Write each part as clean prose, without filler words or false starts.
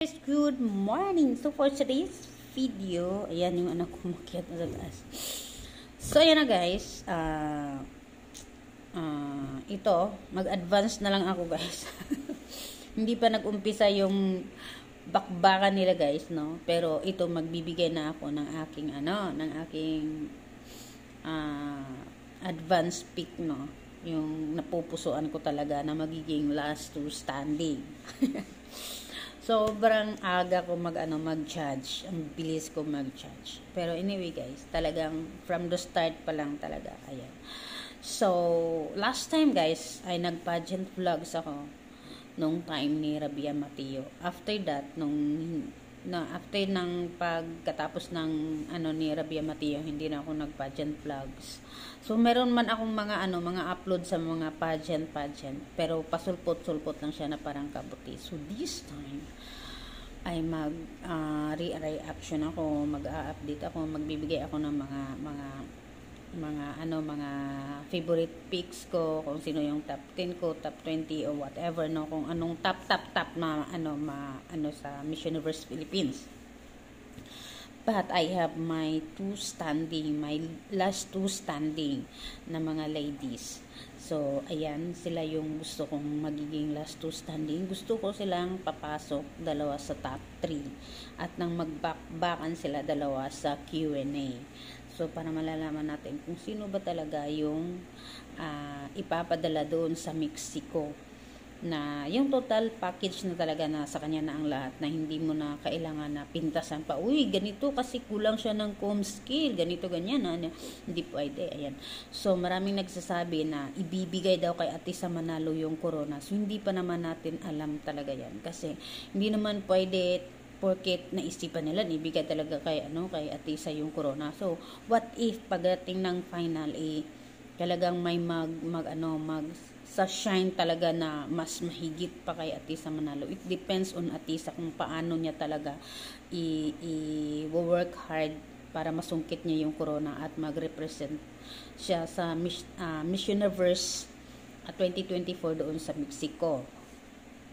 Guys, good morning. So for today's video, ayan yung anak ko makiat na sa taas. So ayan na guys, ito, mag-advance na lang ako guys. Hindi pa nag-umpisa yung bakbakan nila guys, no? Pero ito, magbibigay na ako ng aking advance pick, no? Yung napupusuan ko talaga na magiging last two standing. Sobrang aga ko mag-judge. Ang bilis ko mag-judge. Pero anyway guys, talagang from the start pa lang talaga. Ayan. So, last time guys, ay nag-pageant vlogs ako nung time ni Rabia Mateo. After that, after ng pagkatapos ng ni Rabia Mateo, hindi na ako nag-pageant vlogs. So meron man akong mga upload sa mga pageant, pero pasulpot-sulpot lang siya na parang kabuti. So this time ay reaction ako, mag-update ako, magbibigay ako ng mga favorite picks ko, kung sino yung top 10 ko, top 20 or whatever, no, kung anong top na sa Miss Universe Philippines. But I have my last two standing na mga ladies. So, ayan, sila yung gusto kong magiging last two standing. Gusto ko silang papasok dalawa sa top 3 at nang magbakbakan sila dalawa sa Q&A. So, para malalaman natin kung sino ba talaga yung ipapadala doon sa Mexico. Na yung total package na talaga na sa kanya na ang lahat, na hindi mo na kailangan na pintasan pa, uy, ganito kasi kulang siya ng com skill, ganito, ganyan, hindi pwede, ayan. So, maraming nagsasabi na ibibigay daw kay Atisa Manalo yung corona. So, hindi pa naman natin alam talaga yan. Kasi, hindi naman pwede porket naisipan nila, ibigay talaga kay Atisa yung corona. So, what if pagdating ng final, talagang may sa shine talaga na mas mahigit pa kay Atisa Manalo. It depends on Atisa kung paano niya talaga i-work hard para masungkit niya yung corona at mag-represent siya sa Miss Universe 2024 doon sa Mexico.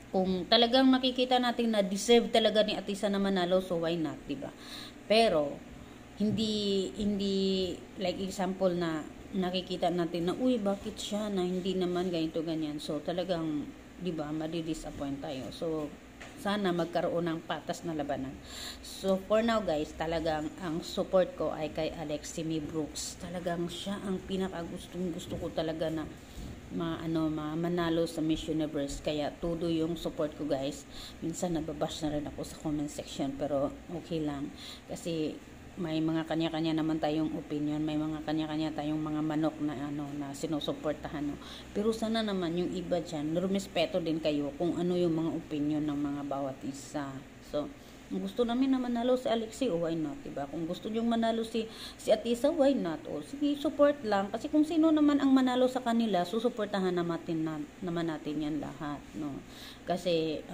Kung talagang makikita natin na deserve talaga ni Atisa na manalo, so why not, diba? Pero hindi like example na nakikita natin na, uy, bakit siya na hindi naman ganito, ganyan. So, talagang, di ba, madi-disappoint tayo. So, sana magkaroon ng patas na labanan. So, for now, guys, talagang ang support ko ay kay Alexime Brooks. Talagang siya ang pinaka-gusto ko talaga na manalo sa Miss Universe. Kaya, todo yung support ko, guys. Minsan, nababash na rin ako sa comment section, pero okay lang. Kasi, may mga kanya-kanya naman tayong opinion, may mga kanya-kanya tayong mga manok na na sinusuportahan, no? Pero sana naman yung iba diyan, rumespeto din kayo kung ano yung mga opinion ng mga bawat isa. So, kung gusto namin na manalo si Alexie, why not, diba? Kung gusto niyo manalo si Atisa, why not? O sige, support lang, kasi kung sino naman ang manalo sa kanila, susuportahan naman natin yan lahat, no? Kasi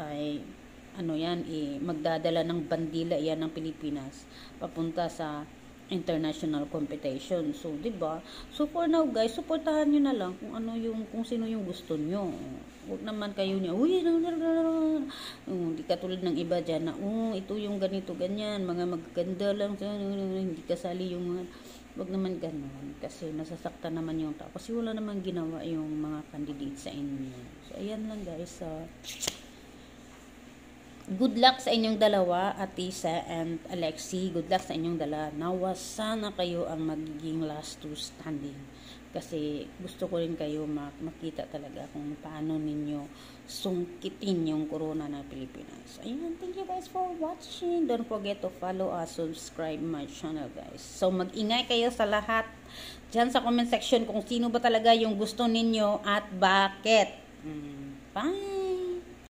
magdadala ng bandila yan ng Pilipinas papunta sa international competition. So, 'di ba? So for now, guys, suportahan niyo na lang kung sino yung gusto niyo. Huwag naman kayo niya, uy, hindi katulad ng iba diyan na, ito yung ganito ganyan, mga magaganda lang, hindi kasali yung mga, wag naman ganoon, kasi nasasaktan naman yung tao kasi wala naman ginawa yung mga candidates sa inyo. So, ayan lang guys. Good luck sa inyong dalawa, Atisa and Alexie. Good luck sa inyong dalawa. Nawa sana kayo ang magiging last two standing. Kasi gusto ko rin kayo makita talaga kung paano ninyo sungkitin yung corona ng Pilipinas. Ayun, thank you guys for watching. Don't forget to follow us, subscribe my channel guys. So mag-ingay kayo sa lahat dyan sa comment section kung sino ba talaga yung gusto ninyo at bakit. Bye!